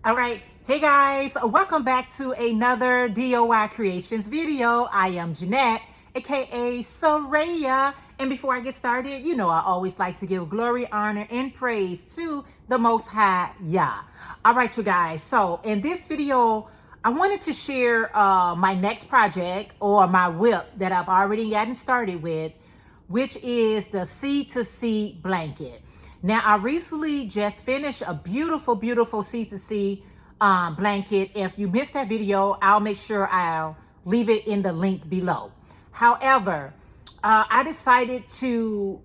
All right. Hey guys, welcome back to another DOY Creations video. I am Jeanette, aka Sarayah. And before I get started, you know I always like to give glory, honor, and praise to the Most High Yah. All right, you guys. So in this video, I wanted to share my next project or my whip that I've already gotten started with, which is the Seed to Seed blanket. Now, I recently just finished a beautiful, beautiful Seed to Seed blanket. If you missed that video, I'll make sure I'll leave it in the link below. However, I decided to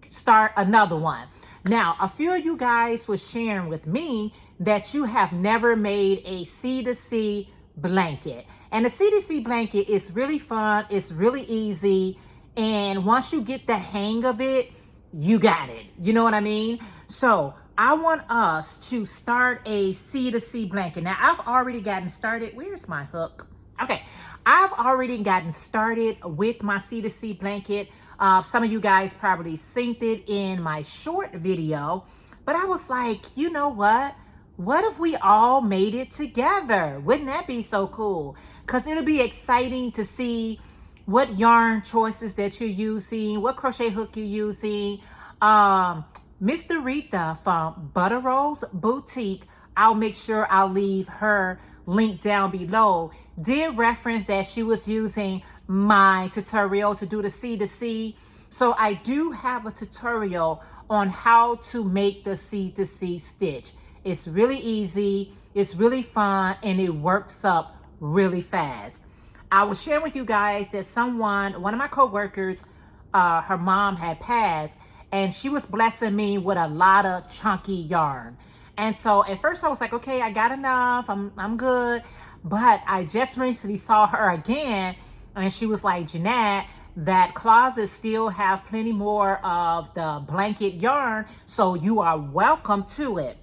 start another one. Now, a few of you guys were sharing with me that you have never made a Seed to Seed blanket. And the Seed to Seed blanket is really fun. It's really easy. And once you get the hang of it, you got it. You know what I mean? So I want us to start a Seed to Seed blanket. Now, I've already gotten started. Where's my hook? Okay. I've already gotten started with my Seed to Seed blanket. Some of you guys probably synced it in my short video. But I was like, you know what? What if we all made it together? Wouldn't that be so cool? Because it'll be exciting to see what yarn choices that you're using, what crochet hook you're using. Mr. Rita from Butter Rose Boutique, I'll make sure I'll leave her link down below, did reference that she was using my tutorial to do the Seed to Seed. So I do have a tutorial on how to make the Seed to Seed stitch. It's really easy, it's really fun, and it works up really fast. I was sharing with you guys that one of my coworkers, her mom had passed, and she was blessing me with a lot of chunky yarn. And so at first I was like, okay, I got enough, I'm good. But I just recently saw her again, and she was like, Jeanette, that closet still have plenty more of the blanket yarn, so you are welcome to it.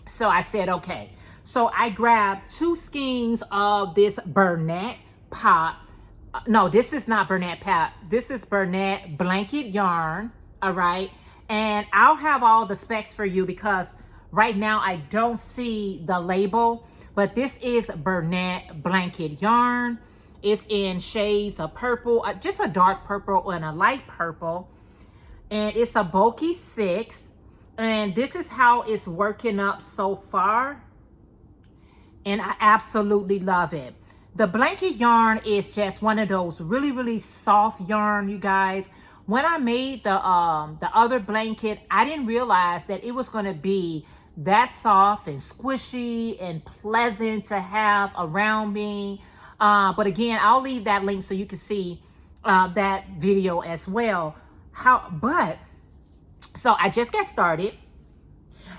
So I said, okay. So I grabbed 2 skeins of this Bernat Pop. No, this is not Bernat Pop. This is Bernat blanket yarn. All right. And I'll have all the specs for you because right now I don't see the label, but this is Bernat blanket yarn. It's in shades of purple, just a dark purple and a light purple. And it's a bulky 6. And this is how it's working up so far. And I absolutely love it. The blanket yarn is just one of those really, really soft yarn, you guys. When I made the other blanket, I didn't realize that it was going to be that soft and squishy and pleasant to have around me. But again, I'll leave that link so you can see that video as well. So I just got started.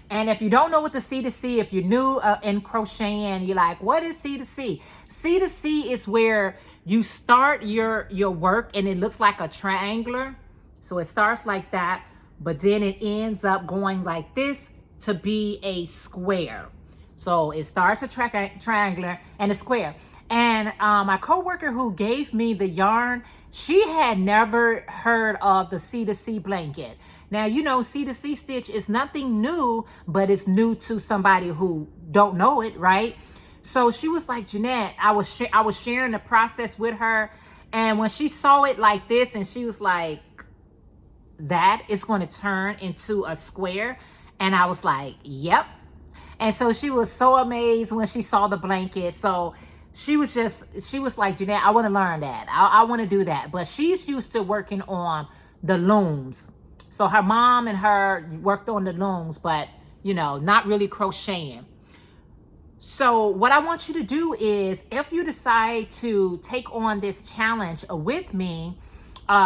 And if you don't know what the Seed to Seed, if you're new in crocheting, you're like, what is Seed to Seed? Seed to Seed is where you start your work and it looks like a triangular. So it starts like that, but then it ends up going like this to be a square. So it starts a triangular and a square. And my coworker who gave me the yarn, she had never heard of the Seed to Seed blanket. Now, you know, Seed to Seed stitch is nothing new, but it's new to somebody who don't know it, right? So she was like, Jeanette, I was sharing the process with her. And when she saw it like this, and she was like, that is going to turn into a square. And I was like, yep. And so she was so amazed when she saw the blanket. So she was like, Jeanette, I want to learn that. I want to do that. But she's used to working on the looms. So her mom and her worked on the looms, but, you know, not really crocheting. So what I want you to do is, if you decide to take on this challenge with me,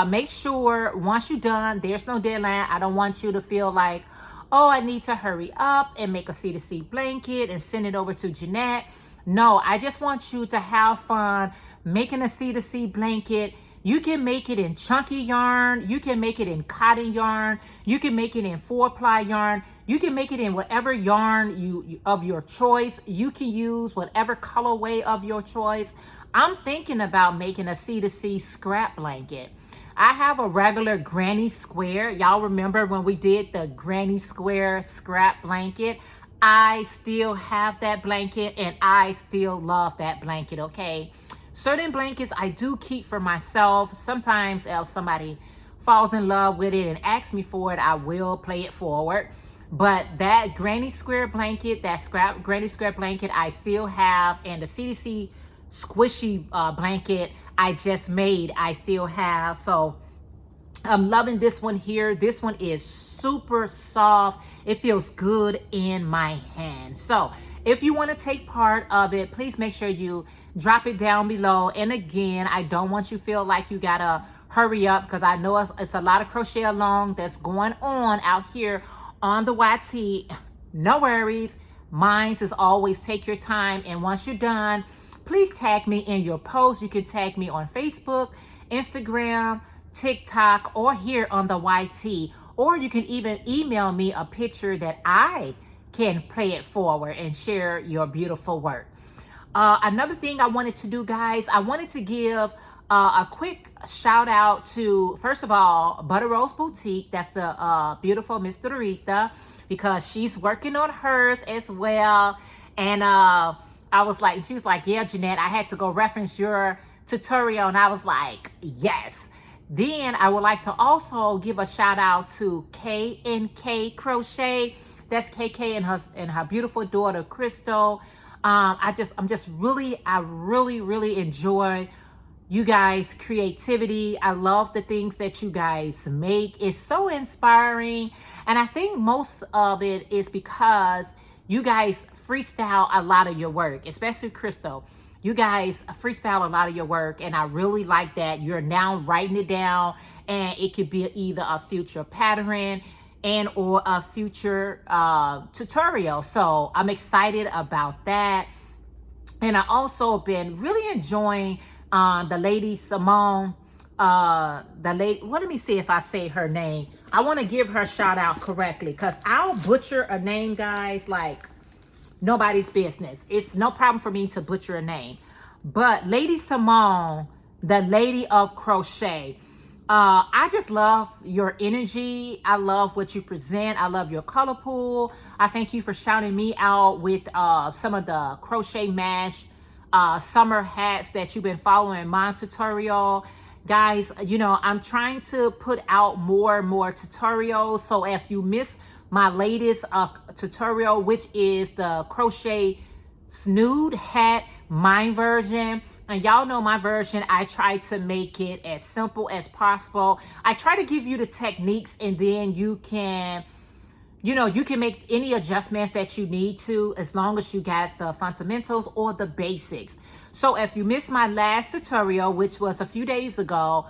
make sure once you're done, there's no deadline. I don't want you to feel like, oh, I need to hurry up and make a Seed to Seed blanket and send it over to Jeanette. No, I just want you to have fun making a Seed to Seed blanket. You can make it in chunky yarn. You can make it in cotton yarn. You can make it in 4-ply yarn. You can make it in whatever yarn of your choice. You can use whatever colorway of your choice. I'm thinking about making a Seed to Seed scrap blanket. I have a regular granny square. Y'all remember when we did the granny square scrap blanket? I still have that blanket and I still love that blanket, okay? Certain blankets I do keep for myself. Sometimes if somebody falls in love with it and asks me for it, I will play it forward. But that granny square blanket, that scrap granny square blanket, I still have. And the CDC squishy blanket I just made, I still have. So I'm loving this one here. This one is super soft. It feels good in my hand. So if you want to take part of it, please make sure you drop it down below. And again, I don't want you to feel like you gotta hurry up, because I know it's a lot of crochet along that's going on out here on the YT. No worries. Mine is always take your time. And once you're done, please tag me in your post. You can tag me on Facebook, Instagram, TikTok, or here on the YT. Or you can even email me a picture that I can play it forward and share your beautiful work. Another thing I wanted to do, guys, I wanted to give a quick shout out to, first of all, Butter Rose Boutique. That's the beautiful Miss Dorita, because she's working on hers as well. And I was like, she was like, yeah, Jeanette, I had to go reference your tutorial. And I was like, yes. Then I would like to also give a shout out to K&K Crochet. That's KK and her beautiful daughter, Crystal. I really enjoy you guys' creativity. I love the things that you guys make. It's so inspiring. And I think most of it is because you guys freestyle a lot of your work, especially Crystal. You guys freestyle a lot of your work, and I really like that. You're now writing it down, and it could be either a future pattern and or a future tutorial. So I'm excited about that. And I also been really enjoying the lady Simone, let me see if I say her name. I want to give her a shout out correctly, because I'll butcher a name, guys, like nobody's business. It's no problem for me to butcher a name. But Lady Simone, the lady of crochet, I just love your energy. I love what you present. I love your color pool. I thank you for shouting me out with some of the crochet mash summer hats that you've been following my tutorial. Guys, you know, I'm trying to put out more and more tutorials. So if you miss my latest tutorial, which is the crochet Snood hat, my version, and y'all know my version, I try to make it as simple as possible. I try to give you the techniques, and then you can, you know, you can make any adjustments that you need to, as long as you got the fundamentals or the basics. So if you missed my last tutorial, which was a few days ago,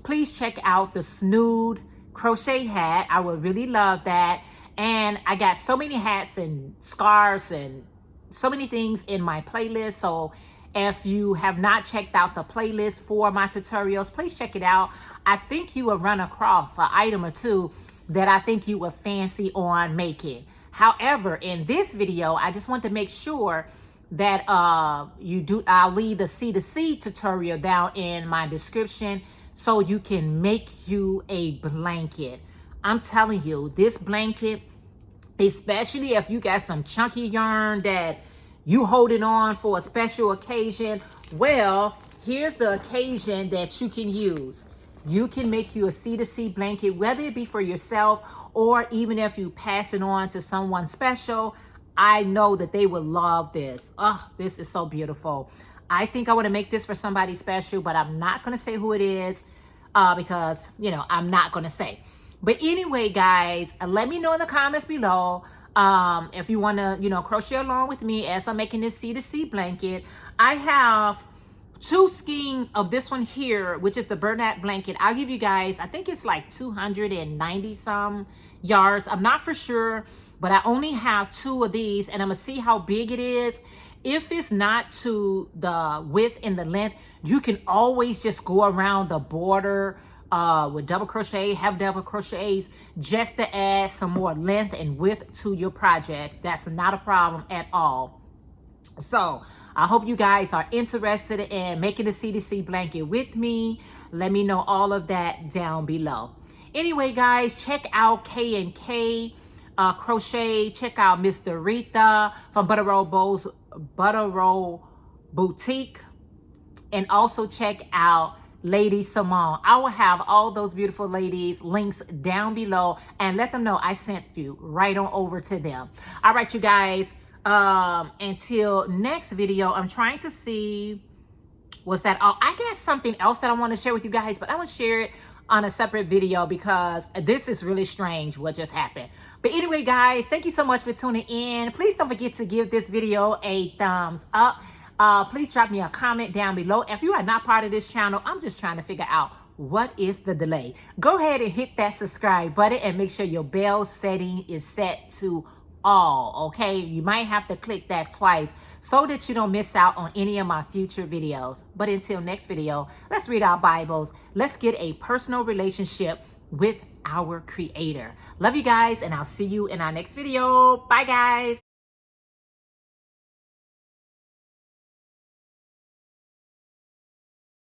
please check out the Snood crochet hat. I would really love that. And I got so many hats and scarves and so many things in my playlist. So if you have not checked out the playlist for my tutorials, please check it out. I think you will run across an item or two that I think you will fancy on making. However, in this video, I just want to make sure that I'll leave the C2C tutorial down in my description, so you can make you a blanket. I'm telling you, this blanket, especially if you got some chunky yarn that you holding on for a special occasion, well, here's the occasion that you can use. You can make you a C2C blanket, whether it be for yourself or even if you pass it on to someone special. I know that they will love this. Oh, this is so beautiful. I think I want to make this for somebody special, but I'm not going to say who it is because, you know, I'm not going to say. But anyway, guys, let me know in the comments below if you want to, you know, crochet along with me as I'm making this C2C blanket. I have 2 skeins of this one here, which is the Bernat blanket. I'll give you guys, I think it's like 290 some yards. I'm not for sure, but I only have 2 of these, and I'm gonna see how big it is. If it's not to the width and the length, you can always just go around the border with double crochet, have double crochets, just to add some more length and width to your project. That's not a problem at all. So I hope you guys are interested in making a C2C blanket with me. Let me know all of that down below. Anyway, guys, check out K&K crochet. Check out Miss Doretha from Butter Roll Boutique. And also check out Lady Simone. I will have all those beautiful ladies links down below, and let them know I sent you right on over to them. All right, you guys, until next video, I'm trying to see, was that all? I guess something else that I want to share with you guys, but I will share it on a separate video because this is really strange what just happened. But anyway, guys, thank you so much for tuning in. Please don't forget to give this video a thumbs up. Please drop me a comment down below. If you are not part of this channel, I'm just trying to figure out what is the delay. Go ahead and hit that subscribe button and make sure your bell setting is set to all, okay? You might have to click that twice so that you don't miss out on any of my future videos. But until next video, let's read our Bibles. Let's get a personal relationship with our Creator. Love you guys, and I'll see you in our next video. Bye, guys.